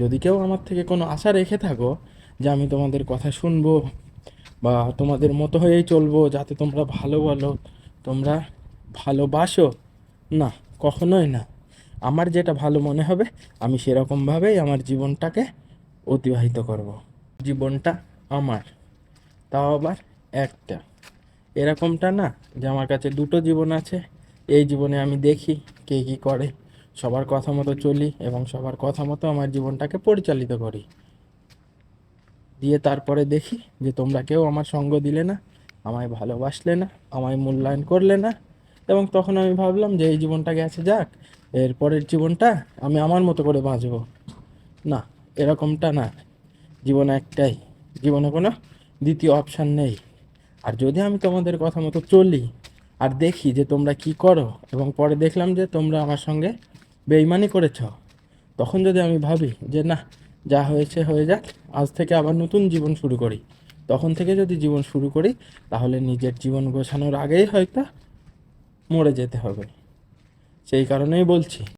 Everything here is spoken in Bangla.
যদি কেউ আমার থেকে কোনো আশা রেখে থাকো যে আমি তোমাদের কথা শুনবো বা তোমাদের মতো হয়েই চলবো যাতে তোমরা ভালো বলো, তোমরা ভালোবাসো, না, কখনোই না। আমার যেটা ভালো মনে হবে আমি সেরকমভাবেই আমার জীবনটাকে অতিবাহিত করব। জীবনটা আমার, তাও আবার একটা। এরকমটা না যে আমার কাছে দুটো জীবন আছে, এই জীবনে আমি দেখি কে কী করে, সবার কথা মতো চলি এবং সবার কথা মতো আমার জীবনটাকে পরিচালিত করি, দিয়ে তারপরে দেখি যে তোমরা কেউ আমার সঙ্গ দিলে না, আমায় ভালোবাসলে না, আমায় মূল্যায়ন করলে না, এবং তখন আমি ভাবলাম যে এই জীবনটা গেছে যাক, এর পরের জীবনটা আমি আমার মতো করে বাঁচবো। না, এরকমটা না। জীবন একটাই, জীবনে কোনো দ্বিতীয় অপশান নেই। আর যদি আমি তোমাদের কথা মতো চলি আর দেখি যে তোমরা কি করো এবং পরে দেখলাম যে তোমরা আমার সঙ্গে বেইমানি করেছ, তখন যদি আমি ভাবি যে না, যা হয়েছে হয়ে যাক, আজ থেকে আবার নতুন জীবন শুরু করি, তখন থেকে যদি জীবন শুরু করি তাহলে নিজের জীবন গোছানোর আগেই হয়তো মরে যেতে হবে। সেই কারণেই বলছি